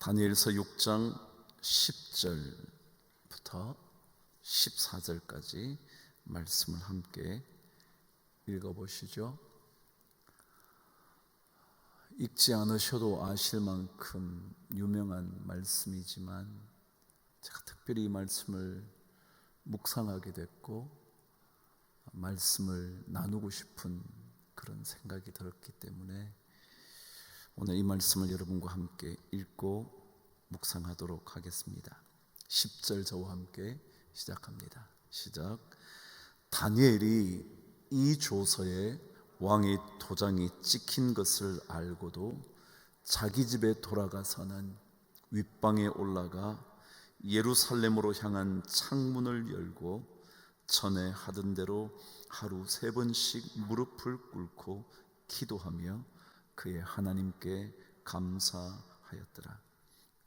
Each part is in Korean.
다니엘서 6장 10절부터 14절까지 말씀을 함께 읽어보시죠. 읽지 않으셔도 아실 만큼 유명한 말씀이지만 제가 특별히 이 말씀을 묵상하게 됐고 말씀을 나누고 싶은 그런 생각이 들었기 때문에 오늘 이 말씀을 여러분과 함께 읽고 묵상하도록 하겠습니다. 10절 저와 함께 시작합니다. 시작. 다니엘이 이 조서에 왕의 도장이 찍힌 것을 알고도 자기 집에 돌아가서는 윗방에 올라가 예루살렘으로 향한 창문을 열고 전에 하던 대로 하루 3번씩 무릎을 꿇고 기도하며 그의 하나님께 감사하였더라.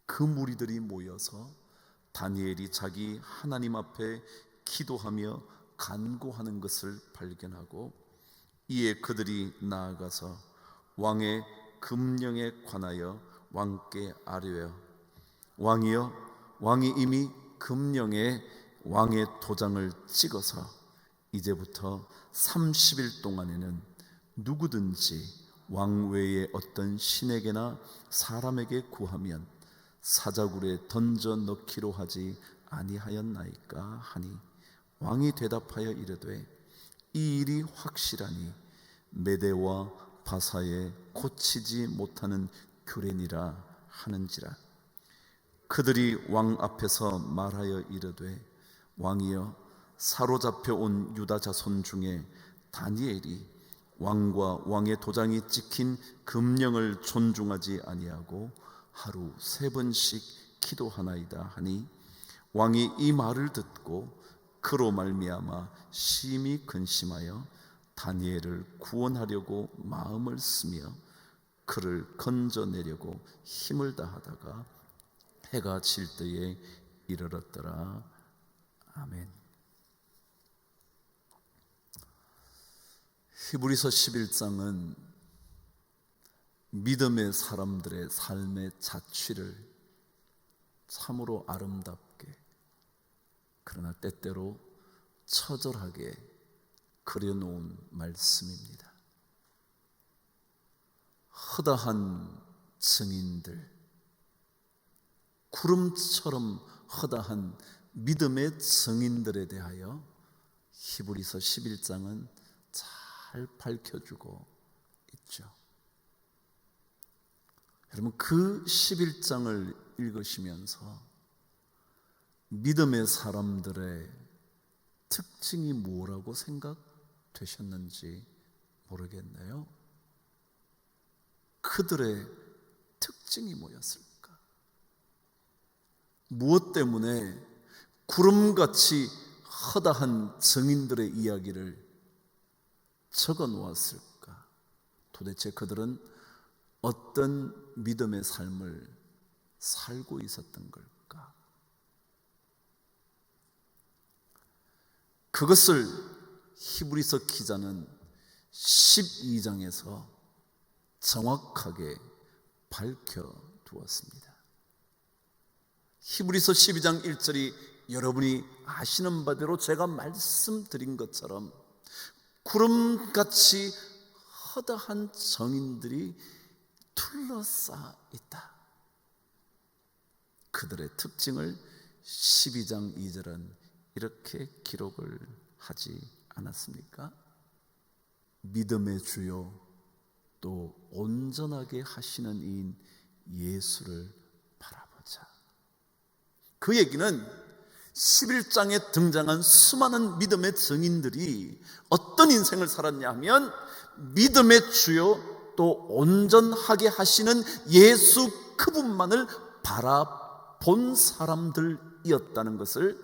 그 무리들이 모여서 다니엘이 자기 하나님 앞에 기도하며 간구하는 것을 발견하고 이에 그들이 나아가서 왕의 금령에 관하여 왕께 아뢰어 왕이여, 왕이 이미 금령에 왕의 도장을 찍어서 이제부터 30일 동안에는 누구든지 왕 외에 어떤 신에게나 사람에게 구하면 사자굴에 던져 넣기로 하지 아니하였나이까 하니 왕이 대답하여 이르되 이 일이 확실하니 메대와 바사에 고치지 못하는 규례니라 하는지라. 그들이 왕 앞에서 말하여 이르되 왕이여, 사로잡혀 온 유다 자손 중에 다니엘이 왕과 왕의 도장이 찍힌 금령을 존중하지 아니하고 하루 3번씩 기도하나이다 하니 왕이 이 말을 듣고 그로 말미암아 심히 근심하여 다니엘을 구원하려고 마음을 쓰며 그를 건져내려고 힘을 다하다가 해가 질 때에 이르렀더라. 아멘. 히브리서 11장은 믿음의 사람들의 삶의 자취를 참으로 아름답게 그러나 때때로 처절하게 그려놓은 말씀입니다. 허다한 증인들, 구름처럼 허다한 믿음의 증인들에 대하여 히브리서 11장은 잘 밝혀주고 있죠. 여러분, 그 11장을 읽으시면서 믿음의 사람들의 특징이 뭐라고 생각되셨는지 모르겠네요. 그들의 특징이 뭐였을까? 무엇 때문에 구름같이 허다한 증인들의 이야기를 적어 놓았을까? 도대체 그들은 어떤 믿음의 삶을 살고 있었던 걸까? 그것을 히브리서 기자는 12장에서 정확하게 밝혀두었습니다. 히브리서 12장 1절이 여러분이 아시는 바대로 제가 말씀드린 것처럼 구름같이 허다한 정인들이 둘러싸 있다. 그들의 특징을 12장 2절은 이렇게 기록을 하지 않았습니까? 믿음의 주요 또 온전하게 하시는 이인 예수를 바라보자. 그 얘기는 11장에 등장한 수많은 믿음의 증인들이 어떤 인생을 살았냐 하면 믿음의 주요 또 온전하게 하시는 예수 그분만을 바라본 사람들이었다는 것을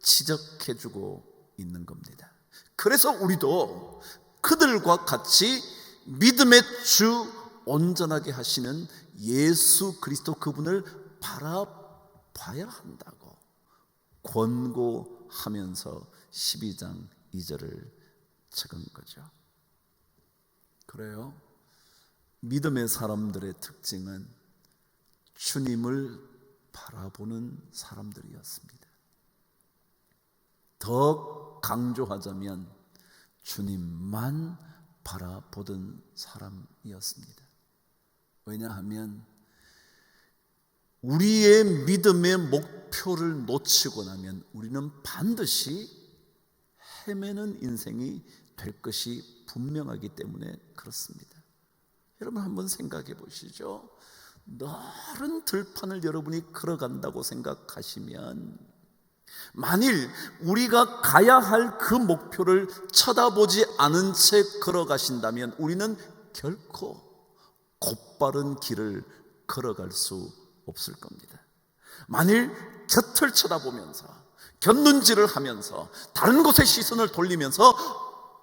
지적해주고 있는 겁니다. 그래서 우리도 그들과 같이 믿음의 주 온전하게 하시는 예수 그리스도 그분을 바라봐야 한다고 권고하면서 12장 2절을 적은 거죠. 그래요. 믿음의 사람들의 특징은 주님을 바라보는 사람들이었습니다. 더 강조하자면 주님만 바라보던 사람이었습니다. 왜냐하면 우리의 믿음의 목표를 놓치고 나면 우리는 반드시 헤매는 인생이 될 것이 분명하기 때문에 그렇습니다. 여러분 한번 생각해 보시죠. 넓은 들판을 여러분이 걸어간다고 생각하시면 만일 우리가 가야 할 그 목표를 쳐다보지 않은 채 걸어가신다면 우리는 결코 곧바른 길을 걸어갈 수 없을 겁니다. 만일 곁을 쳐다보면서 곁눈질을 하면서 다른 곳에 시선을 돌리면서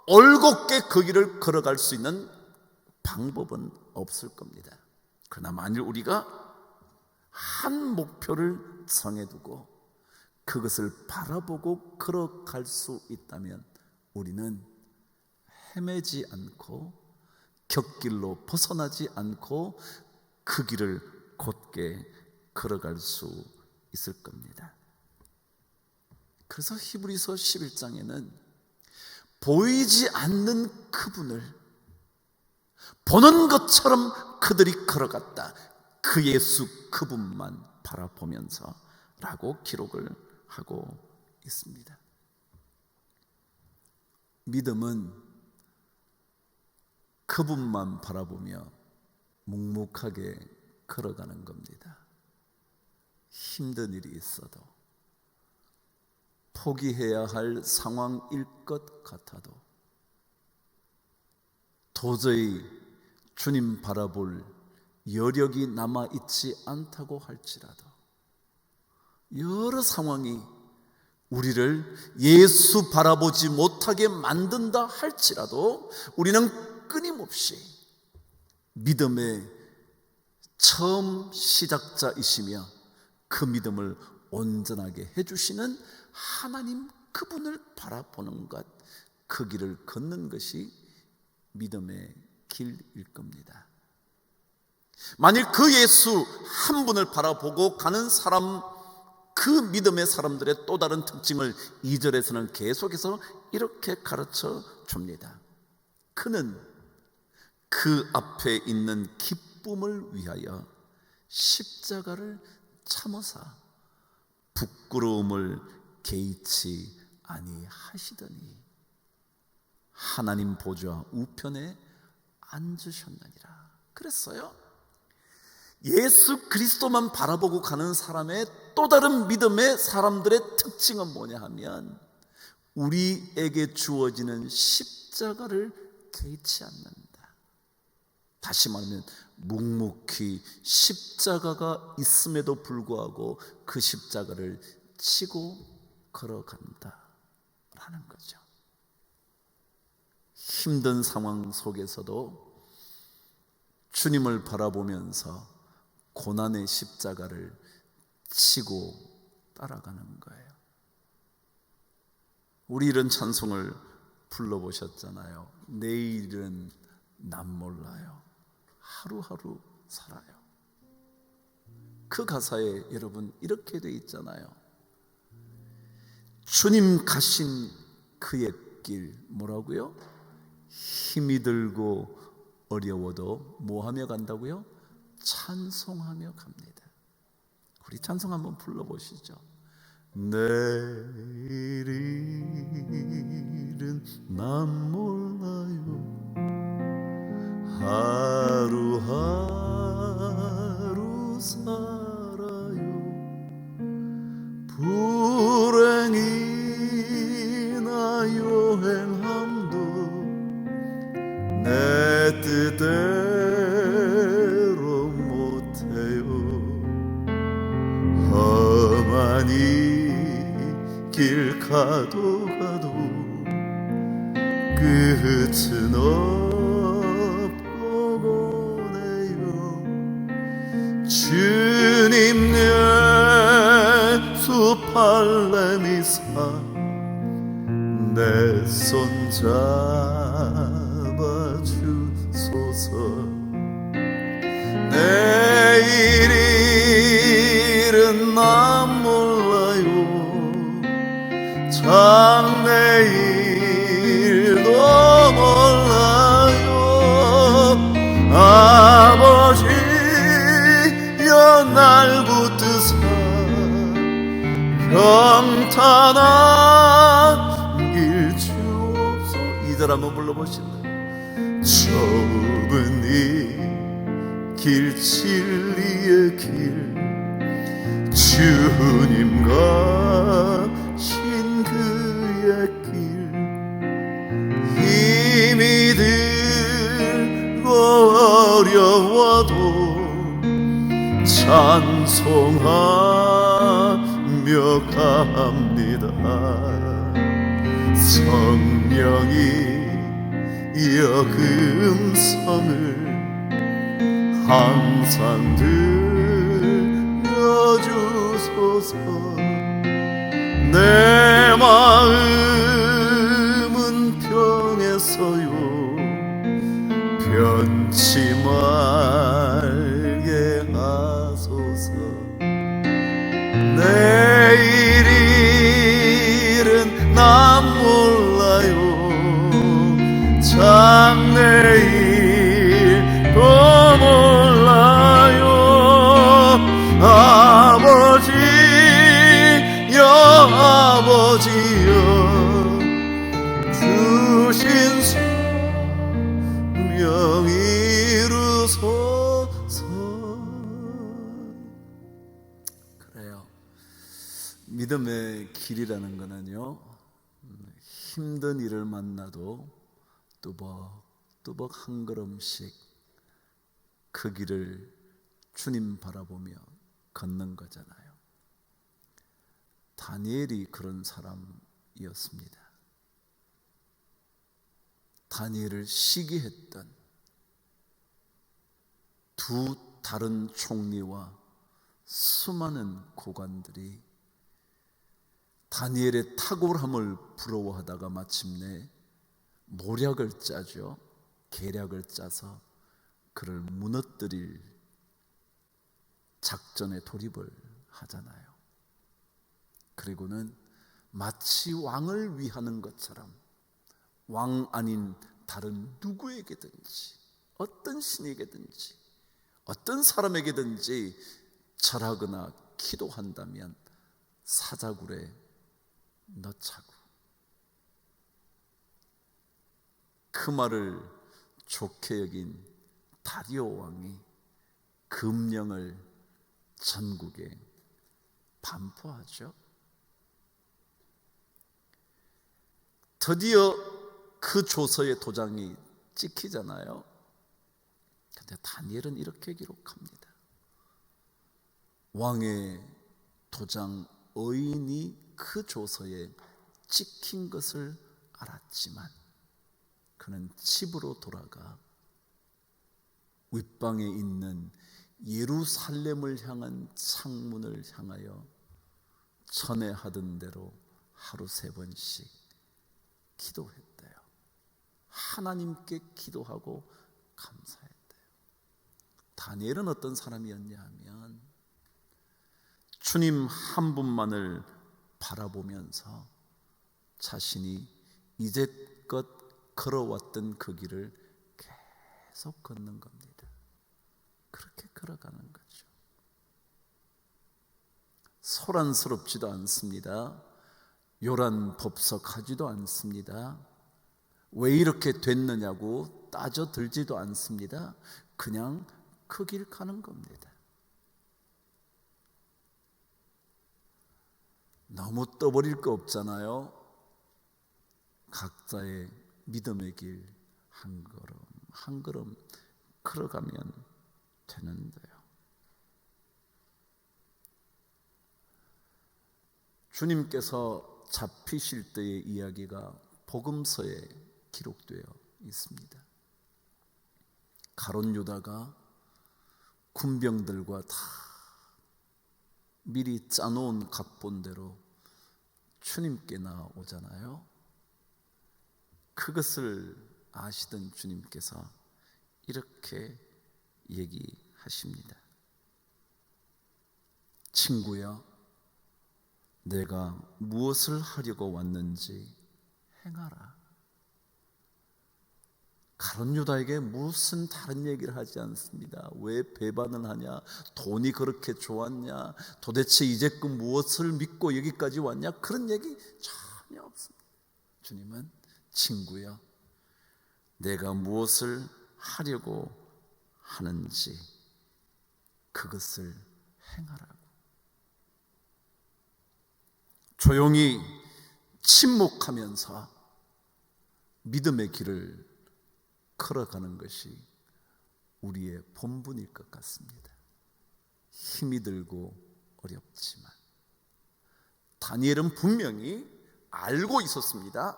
올곧게 그 길을 걸어갈 수 있는 방법은 없을 겁니다. 그러나 만일 우리가 한 목표를 정해두고 그것을 바라보고 걸어갈 수 있다면 우리는 헤매지 않고 곁길로 벗어나지 않고 그 길을 곧게 걸어갈 수 있을 겁니다. 그래서 히브리서 11장에는 보이지 않는 그분을 보는 것처럼 그들이 걸어갔다. 그 예수 그분만 바라보면서 라고 기록을 하고 있습니다. 믿음은 그분만 바라보며 묵묵하게 걸어가는 겁니다. 힘든 일이 있어도 포기해야 할 상황일 것 같아도 도저히 주님 바라볼 여력이 남아있지 않다고 할지라도 여러 상황이 우리를 예수 바라보지 못하게 만든다 할지라도 우리는 끊임없이 믿음의 처음 시작자이시며 그 믿음을 온전하게 해주시는 하나님 그분을 바라보는 것, 그 길을 걷는 것이 믿음의 길일 겁니다. 만일 그 예수 한 분을 바라보고 가는 사람, 그 믿음의 사람들의 또 다른 특징을 2절에서는 계속해서 이렇게 가르쳐 줍니다. 그는 그 앞에 있는 기쁨을 위하여 십자가를 참으사 부끄러움을 개의치 아니하시더니 하나님 보좌 우편에 앉으셨느니라. 그랬어요. 예수 그리스도만 바라보고 가는 사람의 또 다른 믿음의 사람들의 특징은 뭐냐 하면 우리에게 주어지는 십자가를 개의치 않는다. 다시 말하면 묵묵히 십자가가 있음에도 불구하고 그 십자가를 치고 걸어간다 라는 거죠. 힘든 상황 속에서도 주님을 바라보면서 고난의 십자가를 치고 따라가는 거예요. 우리 이런 찬송을 불러보셨잖아요. 내일은 난 몰라요. 하루하루 살아요. 그 가사에 여러분 이렇게 돼 있잖아요. 주님 가신 그의 길 뭐라고요? 힘이 들고 어려워도 뭐하며 간다고요? 찬송하며 갑니다. 우리 찬송 한번 불러보시죠. 내일은 난 몰라요. 하루하루 살아요. 불행이나 여행함도 내 뜻대로 못해요. 험한 이 길 가도 끝은 없고 보네요. 주님 예수 팔레미사 내 손 잡아주소서. 내일이 난 몰라요. 장래일도 몰라요. 아버지여 날 붙드사 평탄한 길 주옵소서. 이절 한번 불러보실래요? 좁은 이 길 진리의 길 주님 가신 그의 길 힘이 들고 어려워도 찬송하며 갑니다. 성령이 여금성을 항상 들려주소서. 내 마음은 평했어요. 변치 말게 하소서. 내일은 난 몰라요. 장래일도 몰라요. 아버지여 아버지여 주신 소명 이루소서. 그래요. 믿음의 길이라는 거는요, 힘든 일을 만나도 뚜벅뚜벅 한 걸음씩 그 길을 주님 바라보며 걷는 거잖아요. 다니엘이 그런 사람이었습니다. 다니엘을 시기했던 두 다른 총리와 수많은 고관들이 다니엘의 탁월함을 부러워하다가 마침내 모략을 짜죠. 계략을 짜서 그를 무너뜨릴 작전에 돌입을 하잖아요. 그리고는 마치 왕을 위하는 것처럼 왕 아닌 다른 누구에게든지, 어떤 신에게든지, 어떤 사람에게든지 절하거나 기도한다면 사자굴에 넣자고. 그 말을 좋게 여긴 다리오 왕이 금령을 전국에 반포하죠. 드디어 그 조서의 도장이 찍히잖아요. 그런데 다니엘은 이렇게 기록합니다. 왕의 도장 의인이 그 조서에 찍힌 것을 알았지만 그는 집으로 돌아가 윗방에 있는 예루살렘을 향한 창문을 향하여 전에 하던 대로 하루 3번씩 기도했대요. 하나님께 기도하고 감사했대요. 다니엘은 어떤 사람이었냐 하면 주님 한 분만을 바라보면서 자신이 이제껏 걸어왔던 그 길을 계속 걷는 겁니다. 그렇게 걸어가는 거죠. 소란스럽지도 않습니다. 요란법석하지도 않습니다. 왜 이렇게 됐느냐고 따져들지도 않습니다. 그냥 그 길 가는 겁니다. 너무 떠버릴 거 없잖아요. 각자의 믿음의 길 한 걸음 한 걸음 걸어가면 되는데요. 주님께서 잡히실 때의 이야기가 복음서에 기록되어 있습니다. 가룟 유다가 군병들과 다 미리 짜놓은 각본대로 주님께 나오잖아요. 그것을 아시던 주님께서 이렇게 얘기하십니다. 친구여, 내가 무엇을 하려고 왔는지 행하라. 가룟 유다에게 무슨 다른 얘기를 하지 않습니다. 왜 배반을 하냐? 돈이 그렇게 좋았냐? 도대체 이제껏 무엇을 믿고 여기까지 왔냐? 그런 얘기 전혀 없습니다. 주님은 친구여, 내가 무엇을 하려고 하는지 그것을 행하라고. 조용히 침묵하면서 믿음의 길을 걸어가는 것이 우리의 본분일 것 같습니다. 힘이 들고 어렵지만 다니엘은 분명히 알고 있었습니다.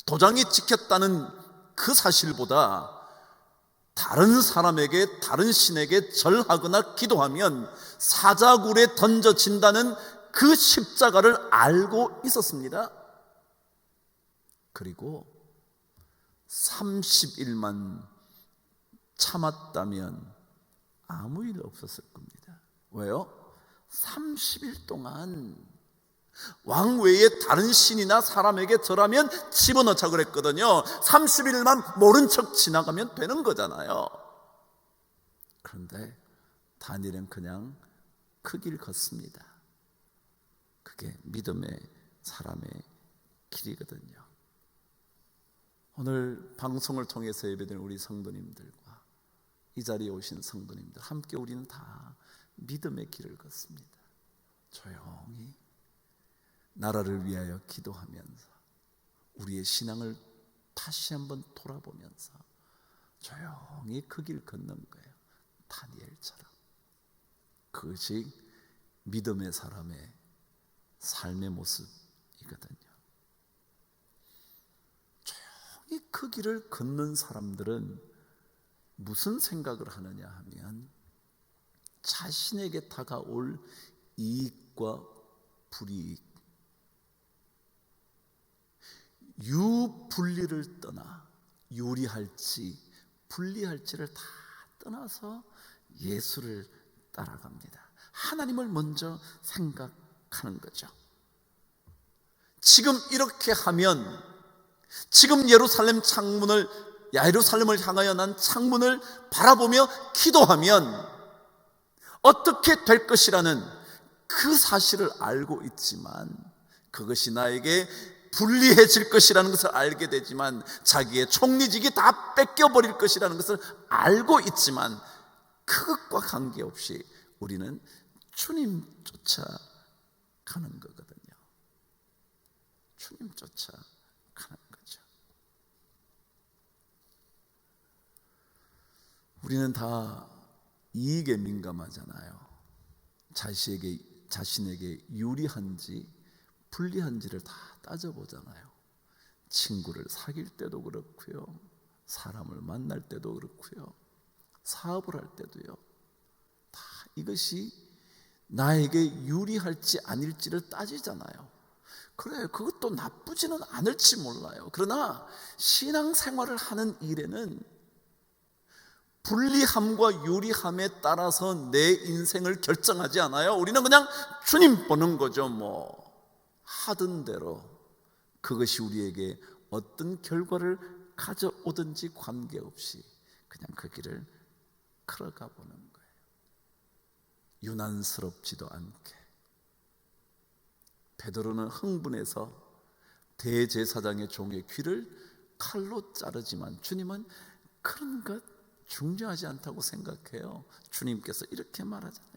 도장이 찍혔다는 그 사실보다 다른 사람에게, 다른 신에게 절하거나 기도하면 사자굴에 던져진다는 그 십자가를 알고 있었습니다. 그리고 30일만 참았다면 아무 일 없었을 겁니다. 왜요? 30일 동안 왕 외에 다른 신이나 사람에게 절하면 집어넣자 그랬거든요. 30일만 모른 척 지나가면 되는 거잖아요. 그런데 다니엘은 그냥 그 길 걷습니다. 그게 믿음의 사람의 길이거든요. 오늘 방송을 통해서 예배드리는 우리 성도님들과 이 자리에 오신 성도님들 함께 우리는 다 믿음의 길을 걷습니다. 조용히 나라를 위하여 기도하면서 우리의 신앙을 다시 한번 돌아보면서 조용히 그 길 걷는 거예요. 다니엘처럼. 그것이 믿음의 사람의 삶의 모습이거든요. 조용히 그 길을 걷는 사람들은 무슨 생각을 하느냐 하면 자신에게 다가올 이익과 불이익, 유분리를 떠나 유리할지 분리할지를 다 떠나서 예수를 따라갑니다. 하나님을 먼저 생각하는 거죠. 지금 이렇게 하면, 지금 예루살렘 예루살렘을 향하여 난 창문을 바라보며 기도하면 어떻게 될 것이라는 그 사실을 알고 있지만, 그것이 나에게 불리해질 것이라는 것을 알게 되지만, 자기의 총리직이 다 뺏겨버릴 것이라는 것을 알고 있지만, 그것과 관계없이 우리는 주님 쫓아가는 거거든요. 주님 쫓아가는 거죠. 우리는 다 이익에 민감하잖아요. 자신에게 유리한지 불리한지를 다 따져보잖아요. 친구를 사귈 때도 그렇고요, 사람을 만날 때도 그렇고요, 사업을 할 때도요. 다 이것이 나에게 유리할지 아닐지를 따지잖아요. 그래, 그것도 나쁘지는 않을지 몰라요. 그러나 신앙생활을 하는 일에는 불리함과 유리함에 따라서 내 인생을 결정하지 않아요. 우리는 그냥 주님 보는 거죠. 하던 대로 그것이 우리에게 어떤 결과를 가져오든지 관계없이 그냥 그 길을 걸어가 보는 거예요. 유난스럽지도 않게. 베드로는 흥분해서 대제사장의 종의 귀를 칼로 자르지만 주님은 그런 것 중요하지 않다고 생각해요. 주님께서 이렇게 말하잖아요.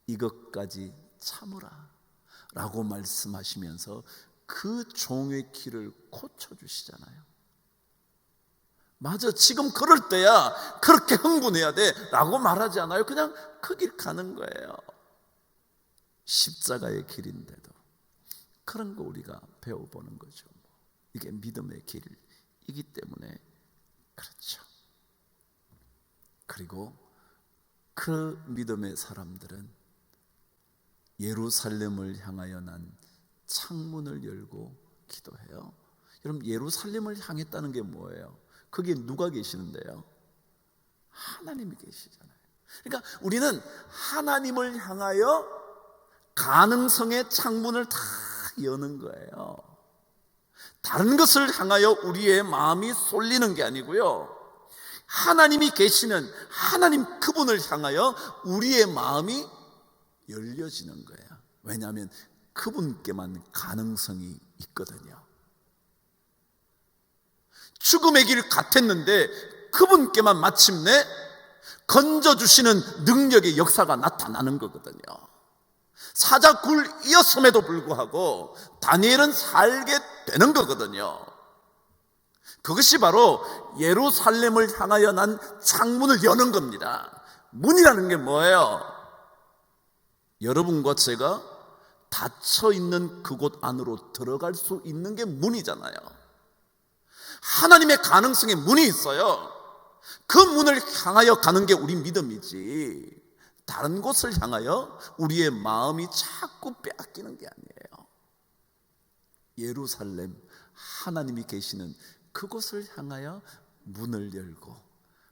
이것까지 참으라 라고 말씀하시면서 그 종의 귀를 고쳐주시잖아요. 맞아, 지금 그럴 때야 그렇게 흥분해야 돼 라고 말하지 않아요. 그냥 그 길 가는 거예요. 십자가의 길인데도 그런 거 우리가 배워보는 거죠. 이게 믿음의 길이기 때문에 그렇죠. 그리고 그 믿음의 사람들은 예루살렘을 향하여 난 창문을 열고 기도해요. 여러분, 예루살렘을 향했다는 게 뭐예요? 거기에 누가 계시는데요? 하나님이 계시잖아요. 그러니까 우리는 하나님을 향하여 가능성의 창문을 다 여는 거예요. 다른 것을 향하여 우리의 마음이 쏠리는 게 아니고요, 하나님이 계시는 하나님 그분을 향하여 우리의 마음이 열려지는 거예요. 왜냐하면 그분께만 가능성이 있거든요. 죽음의 길 같았는데 그분께만 마침내 건져주시는 능력의 역사가 나타나는 거거든요. 사자굴이었음에도 불구하고 다니엘은 살게 되는 거거든요. 그것이 바로 예루살렘을 향하여 난 창문을 여는 겁니다. 문이라는 게 뭐예요? 여러분과 제가 닫혀있는 그곳 안으로 들어갈 수 있는 게 문이잖아요. 하나님의 가능성에 문이 있어요. 그 문을 향하여 가는 게 우리 믿음이지, 다른 곳을 향하여 우리의 마음이 자꾸 빼앗기는 게 아니에요. 예루살렘, 하나님이 계시는 그곳을 향하여 문을 열고,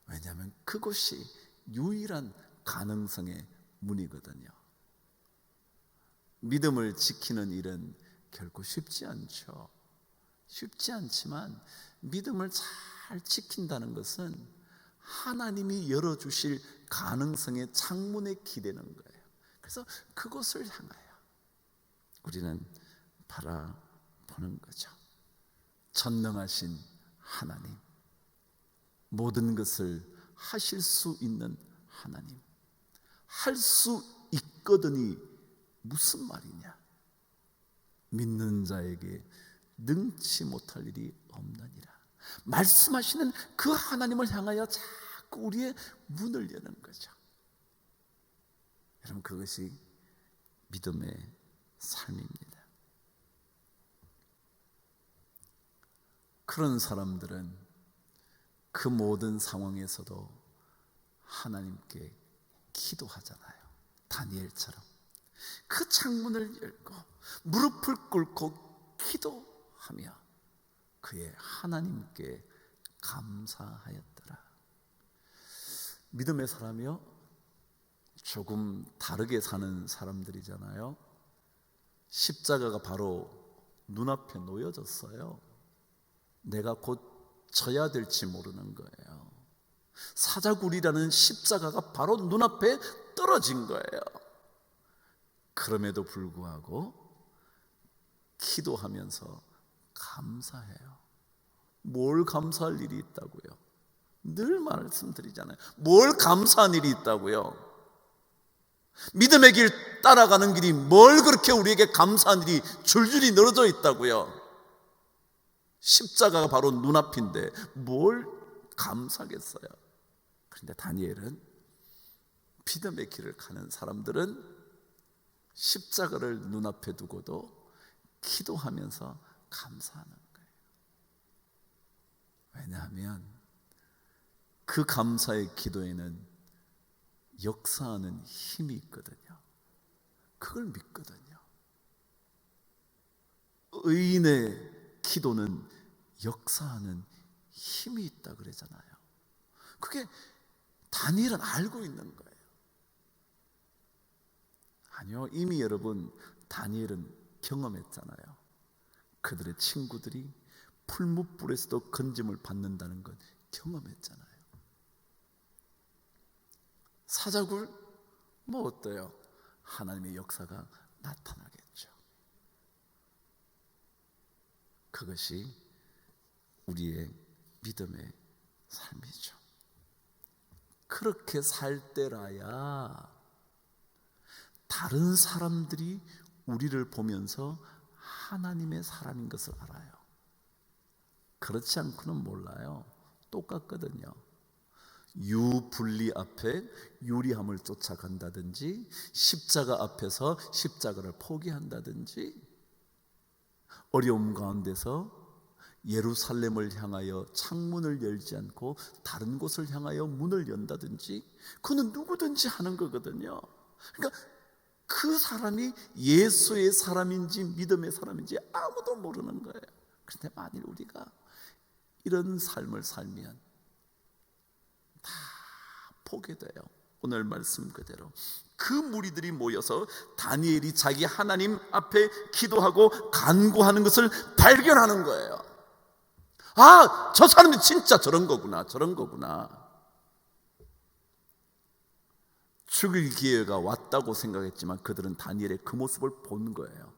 왜냐하면 그곳이 유일한 가능성의 문이거든요. 믿음을 지키는 일은 결코 쉽지 않죠. 쉽지 않지만 믿음을 잘 지킨다는 것은 하나님이 열어주실 가능성의 창문에 기대는 거예요. 그래서 그것을 향하여 우리는 바라보는 거죠. 전능하신 하나님, 모든 것을 하실 수 있는 하나님, 할 수 있거든이 무슨 말이냐? 믿는 자에게 능치 못할 일이 없느니라. 말씀하시는 그 하나님을 향하여 자꾸 우리의 문을 여는 거죠. 여러분, 그것이 믿음의 삶입니다. 그런 사람들은 그 모든 상황에서도 하나님께 기도하잖아요. 다니엘처럼 그 창문을 열고 무릎을 꿇고 기도하며 그의 하나님께 감사하였더라. 믿음의 사람이요, 조금 다르게 사는 사람들이잖아요. 십자가가 바로 눈앞에 놓여졌어요. 내가 곧 져야 될지 모르는 거예요. 사자굴이라는 십자가가 바로 눈앞에 떨어진 거예요. 그럼에도 불구하고 기도하면서 감사해요. 뭘 감사할 일이 있다고요? 늘 말씀드리잖아요. 뭘 감사한 일이 있다고요? 믿음의 길 따라가는 길이 뭘 그렇게 우리에게 감사한 일이 줄줄이 늘어져 있다고요? 십자가가 바로 눈앞인데 뭘 감사하겠어요? 그런데 다니엘은, 믿음의 길을 가는 사람들은 십자가를 눈앞에 두고도 기도하면서 감사하는 거예요. 왜냐하면 그 감사의 기도에는 역사하는 힘이 있거든요. 그걸 믿거든요. 의인의 기도는 역사하는 힘이 있다 그러잖아요. 그게 다니엘은 알고 있는 거예요. 아니요, 이미 여러분, 다니엘은 경험했잖아요. 그들의 친구들이 풀무불에서도 건짐을 받는다는 건 경험했잖아요. 사자굴, 뭐 어때요? 하나님의 역사가 나타나겠죠. 그것이 우리의 믿음의 삶이죠. 그렇게 살 때라야 다른 사람들이 우리를 보면서 하나님의 사람인 것을 알아요. 그렇지 않고는 몰라요. 똑같거든요. 유분리 앞에 유리함을 쫓아간다든지, 십자가 앞에서 십자가를 포기한다든지, 어려움 가운데서 예루살렘을 향하여 창문을 열지 않고 다른 곳을 향하여 문을 연다든지, 그는 누구든지 하는 거거든요. 그러니까 그 사람이 예수의 사람인지 믿음의 사람인지 아무도 모르는 거예요. 그런데 만일 우리가 이런 삶을 살면 다 보게 돼요. 오늘 말씀 그대로 그 무리들이 모여서 다니엘이 자기 하나님 앞에 기도하고 간구하는 것을 발견하는 거예요. 아, 저 사람이 진짜 저런 거구나, 저런 거구나. 죽일 기회가 왔다고 생각했지만 그들은 다니엘의 그 모습을 본 거예요.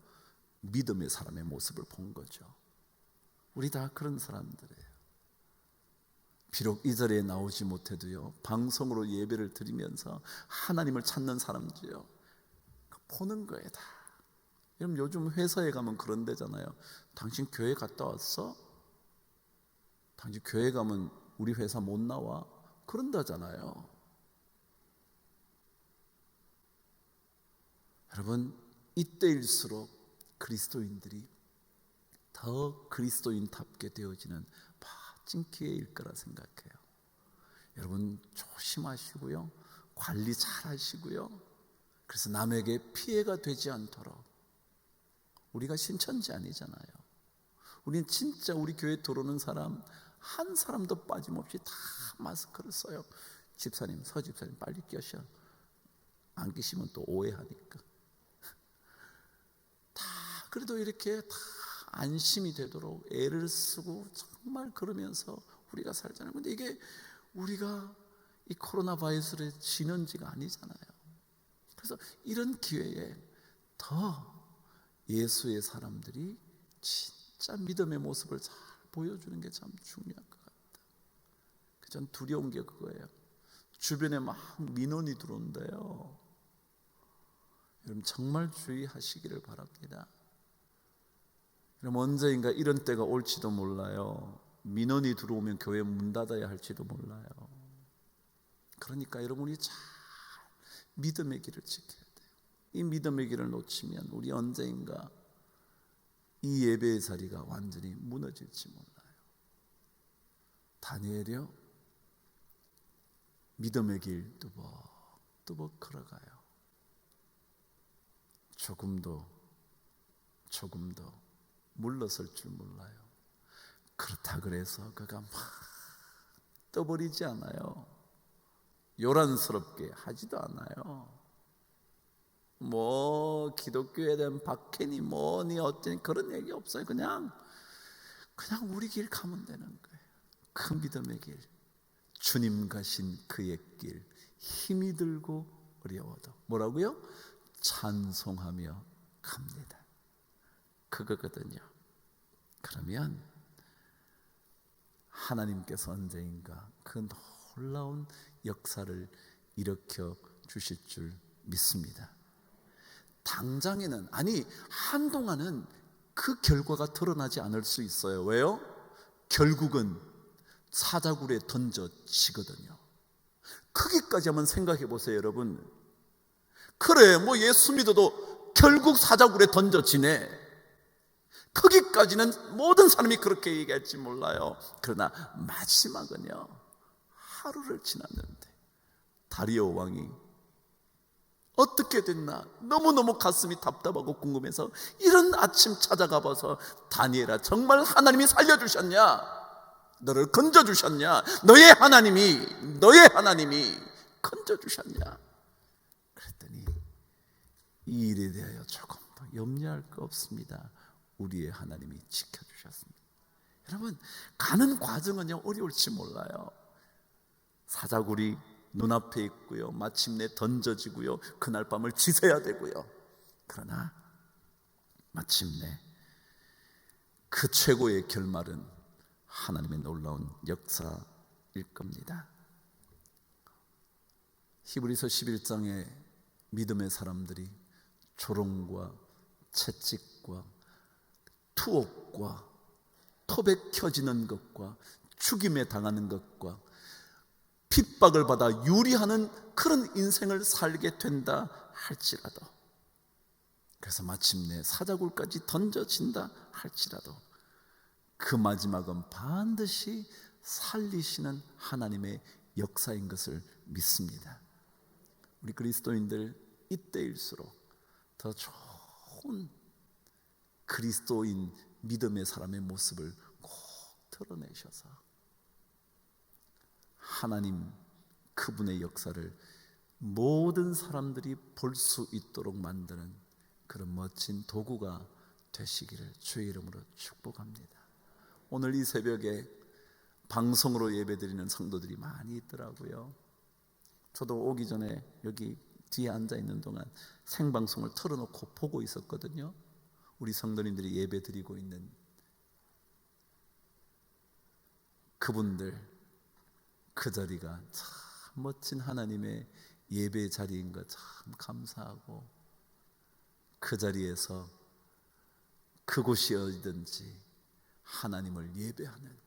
믿음의 사람의 모습을 본 거죠. 우리 다 그런 사람들이에요. 비록 이 자리에 나오지 못해도요, 방송으로 예배를 드리면서 하나님을 찾는 사람들이요, 보는 거예요. 다. 여러분, 요즘 회사에 가면 그런 데잖아요. 당신 교회 갔다 왔어? 당신 교회 가면 우리 회사 못 나와? 그런다잖아요. 여러분, 이때일수록 그리스도인들이 더 그리스도인답게 되어지는 멋진 기회일 거라 생각해요. 여러분, 조심하시고요, 관리 잘 하시고요, 그래서 남에게 피해가 되지 않도록. 우리가 신천지 아니잖아요. 우리는 진짜 우리 교회 들어오는 사람 한 사람도 빠짐없이 다 마스크를 써요. 집사님, 서 집사님 빨리 껴셔. 안 끼시면 또 오해하니까. 다 그래도 이렇게 다 안심이 되도록 애를 쓰고 정말 그러면서 우리가 살잖아요. 근데 이게 우리가 이 코로나 바이러스를 지는 지가 아니잖아요. 그래서 이런 기회에 더 예수의 사람들이 진짜 믿음의 모습을 잘 보여주는 게 참 중요한 것 같아요. 전 두려운 게 그거예요. 주변에 막 민원이 들어온대요. 여러분, 정말 주의하시기를 바랍니다. 그럼 언제인가 이런 때가 올지도 몰라요. 민원이 들어오면 교회 문 닫아야 할지도 몰라요. 그러니까 여러분이 잘 믿음의 길을 지켜야 돼요. 이 믿음의 길을 놓치면 우리 언제인가 이 예배의 자리가 완전히 무너질지 몰라요. 다니엘이요, 믿음의 길 뚜벅뚜벅 걸어가요. 조금도 물러설 줄 몰라요. 그렇다 그래서 그가 막 떠버리지 않아요. 요란스럽게 하지도 않아요. 뭐 기독교에 대한 박해니 뭐니 어쩌니 그런 얘기 없어요. 그냥 우리 길 가면 되는 거예요. 그 믿음의 길, 주님 가신 그의 길, 힘이 들고 어려워도 뭐라고요? 찬송하며 갑니다. 그거거든요. 그러면 하나님께서 언제인가 그 놀라운 역사를 일으켜 주실 줄 믿습니다. 당장에는, 아니 한동안은 그 결과가 드러나지 않을 수 있어요. 왜요? 결국은 사자굴에 던져지거든요. 크기까지 한번 생각해 보세요, 여러분. 그래, 뭐 예수 믿어도 결국 사자굴에 던져지네. 거기까지는 모든 사람이 그렇게 얘기할지 몰라요. 그러나 마지막은요, 하루를 지났는데 다리오 왕이 어떻게 됐나 너무너무 가슴이 답답하고 궁금해서 이른 아침 찾아가 봐서, 다니엘아, 정말 하나님이 살려주셨냐? 너를 건져주셨냐? 너의 하나님이 건져주셨냐? 그랬더니 이 일에 대하여 조금 더 염려할 거 없습니다. 우리의 하나님이 지켜주셨습니다. 여러분, 가는 과정은요 어려울지 몰라요. 사자굴이 눈앞에 있고요, 마침내 던져지고요, 그날 밤을 지새야 되고요. 그러나 마침내 그 최고의 결말은 하나님의 놀라운 역사일 겁니다. 히브리서 11장에 믿음의 사람들이 조롱과 채찍과 투옥과 토백혀지는 것과 죽임에 당하는 것과 핍박을 받아 유리하는 그런 인생을 살게 된다 할지라도, 그래서 마침내 사자굴까지 던져진다 할지라도 그 마지막은 반드시 살리시는 하나님의 역사인 것을 믿습니다. 우리 그리스도인들 이때일수록 더 좋은 그리스도인 믿음의 사람의 모습을 꼭 드러내셔서 하나님 그분의 역사를 모든 사람들이 볼 수 있도록 만드는 그런 멋진 도구가 되시기를 주의 이름으로 축복합니다. 오늘 이 새벽에 방송으로 예배드리는 성도들이 많이 있더라고요. 저도 오기 전에 여기 뒤에 앉아있는 동안 생방송을 틀어놓고 보고 있었거든요. 우리 성도님들이 예배드리고 있는 그분들, 그 자리가 참 멋진 하나님의 예배 자리인 것 참 감사하고, 그 자리에서 그곳이 어디든지 하나님을 예배하는,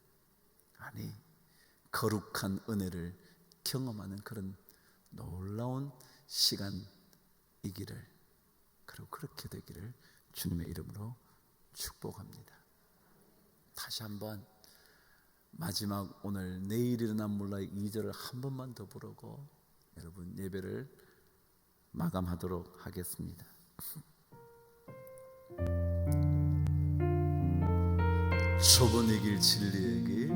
아니 거룩한 은혜를 경험하는 그런 놀라운 시간이기를, 그리고 그렇게 되기를 주님의 이름으로 축복합니다. 다시 한번 마지막 오늘 내일 일어난 몰라의 2절을 한 번만 더 부르고 여러분 예배를 마감하도록 하겠습니다. 좁은 이 길 진리의 길,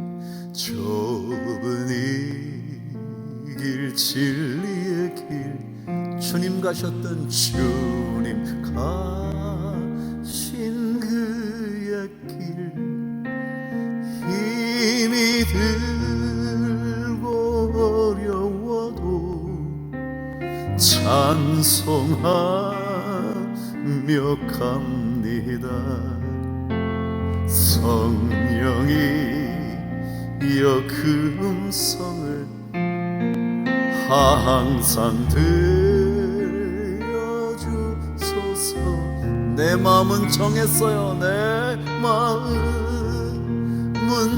좁은 이 길 진리의 길, 주님 가셨던 주님 가신 그의 길, 힘이 들고 어려워도 찬송하며 갑니다. 성령이 이어 그 음성을 항상 들려주소서. 내 마음은 정했어요. 내 마음은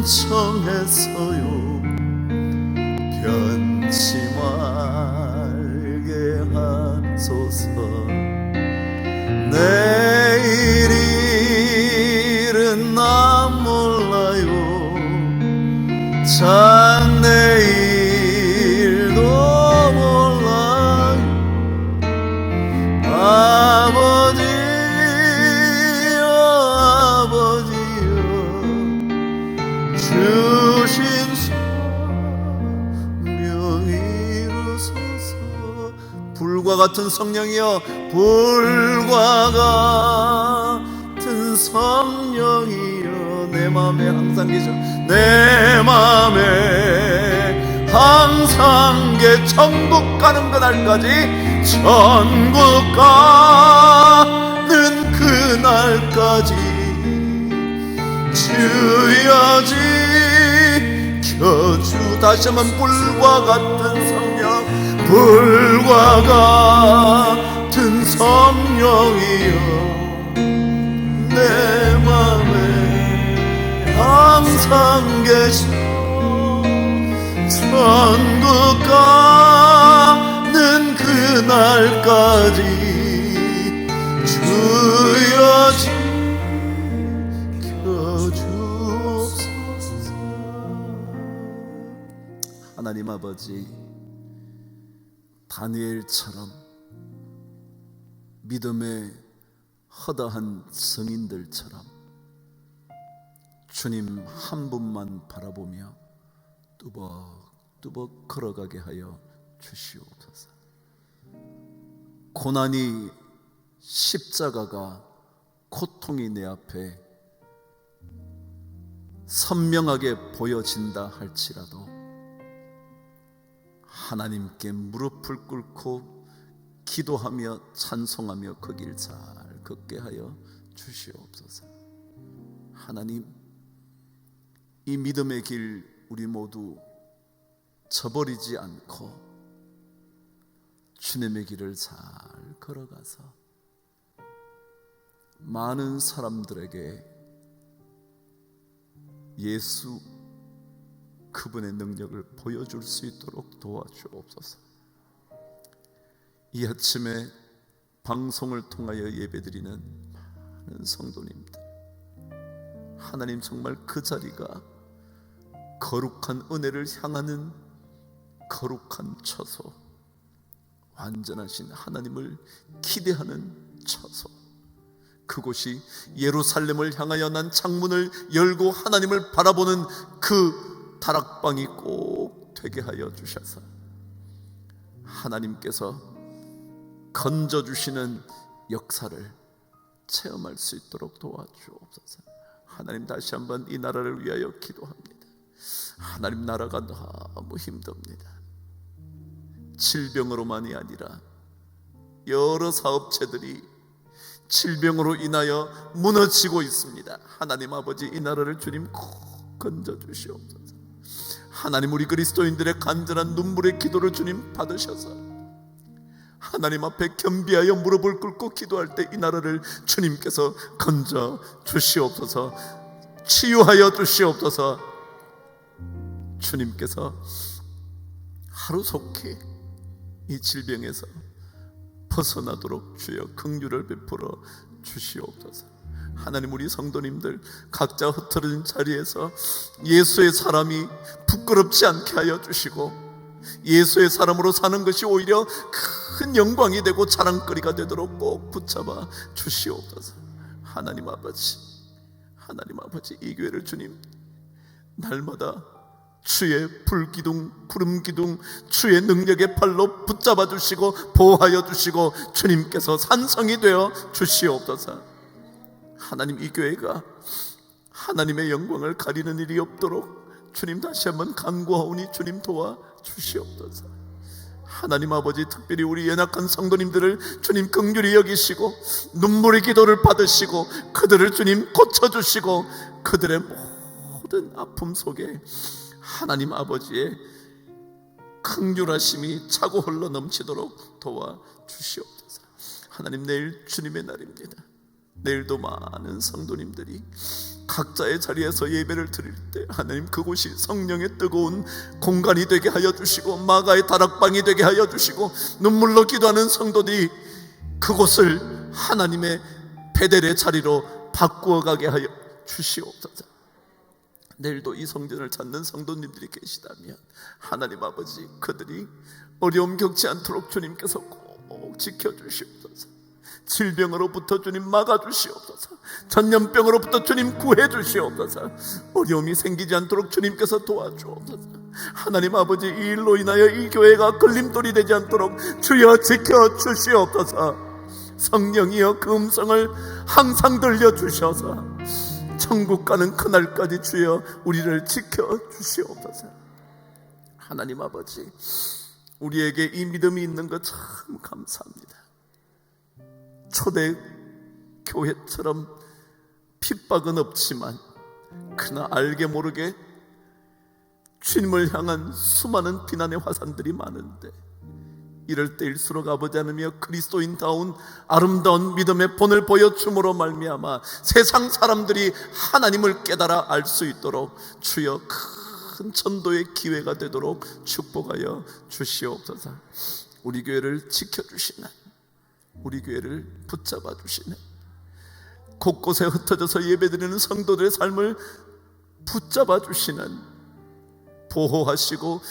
정했어요. 변치 말게 하소서. 내일은 나 몰라요. 장래일도 몰라요. 아버지여 아버지여 주신 소명 이루소서. 불과 같은 성령이여, 불과 같은 성령이여, 내 마음에 항상 계셔. 내 마음에 항상 계. 천국 가는 그날까지, 천국 가는 그날까지 주여 지켜주. 다시 한번 불과 같은 성령, 불과 같은 성령이여, 내 맘에 항상 계셔. 천국 가는 그날까지 주여 지켜주옵소서. 하나님 아버지, 다니엘처럼 믿음의 허다한 성인들처럼 주님 한 분만 바라보며 뚜벅뚜벅 걸어가게 하여 주시옵소서. 고난이, 십자가가, 고통이 내 앞에 선명하게 보여진다 할지라도 하나님께 무릎을 꿇고 기도하며 찬송하며 그 길 잘 걷게 하여 주시옵소서. 하나님, 이 믿음의 길 우리 모두 저버리지 않고 주님의 길을 잘 걸어가서 많은 사람들에게 예수 그분의 능력을 보여줄 수 있도록 도와주옵소서. 이 아침에 방송을 통하여 예배드리는 많은 성도님들, 하나님 정말 그 자리가 거룩한 은혜를 향하는 거룩한 처소, 완전하신 하나님을 기대하는 처소, 그곳이 예루살렘을 향하여 난 창문을 열고 하나님을 바라보는 그 다락방이 꼭 되게 하여 주셔서 하나님께서 건져주시는 역사를 체험할 수 있도록 도와주옵소서. 하나님, 다시 한번 이 나라를 위하여 기도합니다. 하나님, 나라가 너무 힘듭니다. 질병으로만이 아니라 여러 사업체들이 질병으로 인하여 무너지고 있습니다. 하나님 아버지, 이 나라를 주님 꼭 건져주시옵소서. 하나님, 우리 그리스도인들의 간절한 눈물의 기도를 주님 받으셔서 하나님 앞에 겸비하여 무릎을 꿇고 기도할 때 이 나라를 주님께서 건져 주시옵소서. 치유하여 주시옵소서. 주님께서 하루속히 이 질병에서 벗어나도록 주여 긍휼을 베풀어 주시옵소서. 하나님, 우리 성도님들 각자 흩어진 자리에서 예수의 사람이 부끄럽지 않게 하여 주시고, 예수의 사람으로 사는 것이 오히려 큰 영광이 되고 자랑거리가 되도록 꼭 붙잡아 주시옵소서. 하나님 아버지, 하나님 아버지, 이 교회를 주님 날마다 주의 불기둥, 구름기둥, 주의 능력의 팔로 붙잡아 주시고 보호하여 주시고 주님께서 산성이 되어 주시옵소서. 하나님, 이 교회가 하나님의 영광을 가리는 일이 없도록 주님 다시 한번 간구하오니 주님 도와 주시옵소서. 하나님 아버지, 특별히 우리 연약한 성도님들을 주님 긍휼히 여기시고 눈물의 기도를 받으시고 그들을 주님 고쳐주시고 그들의 모든 아픔 속에 하나님 아버지의 긍휼하심이 차고 흘러 넘치도록 도와주시옵소서. 하나님, 내일 주님의 날입니다. 내일도 많은 성도님들이 각자의 자리에서 예배를 드릴 때 하나님, 그곳이 성령의 뜨거운 공간이 되게 하여 주시고 마가의 다락방이 되게 하여 주시고 눈물로 기도하는 성도들이 그곳을 하나님의 베델의 자리로 바꾸어가게 하여 주시옵소서. 내일도 이 성전을 찾는 성도님들이 계시다면 하나님 아버지, 그들이 어려움 겪지 않도록 주님께서 꼭 지켜주시옵소서. 질병으로부터 주님 막아주시옵소서. 전염병으로부터 주님 구해주시옵소서. 어려움이 생기지 않도록 주님께서 도와주옵소서. 하나님 아버지, 이 일로 인하여 이 교회가 걸림돌이 되지 않도록 주여 지켜주시옵소서. 성령이여 그 음성을 항상 들려주셔서 천국 가는 그날까지 주여 우리를 지켜주시옵소서. 하나님 아버지, 우리에게 이 믿음이 있는 것 참 감사합니다. 초대 교회처럼 핍박은 없지만 그러나 알게 모르게 주님을 향한 수많은 비난의 화산들이 많은데, 이럴 때일수록 아버지 하나님이여 그리스도인다운 아름다운 믿음의 본을 보여줌으로 말미암아 세상 사람들이 하나님을 깨달아 알 수 있도록 주여 큰 전도의 기회가 되도록 축복하여 주시옵소서. 우리 교회를 지켜주시는, 우리 교회를 붙잡아 주시는, 곳곳에 흩어져서 예배드리는 성도들의 삶을 붙잡아 주시는, 보호하시고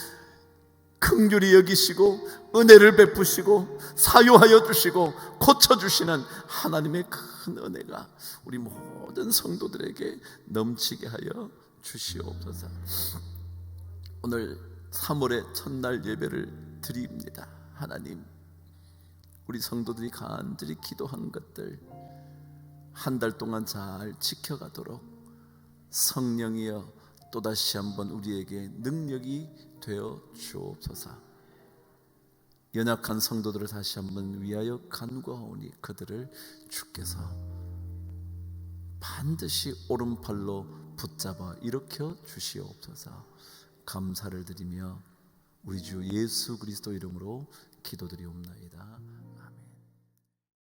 긍휼히 여기시고 은혜를 베푸시고 사유하여 주시고 고쳐주시는 하나님의 큰 은혜가 우리 모든 성도들에게 넘치게 하여 주시옵소서. 오늘 3월의 첫날 예배를 드립니다. 하나님, 우리 성도들이 간절히 기도한 것들 한 달 동안 잘 지켜가도록 성령이여 또다시 한번 우리에게 능력이 되어 주옵소서. 연약한 성도들을 다시 한번 위하여 간구하오니 그들을 주께서 반드시 오른팔로 붙잡아 일으켜 주시옵소서. 감사를 드리며 우리 주 예수 그리스도 이름으로 기도드리옵나이다. 아멘.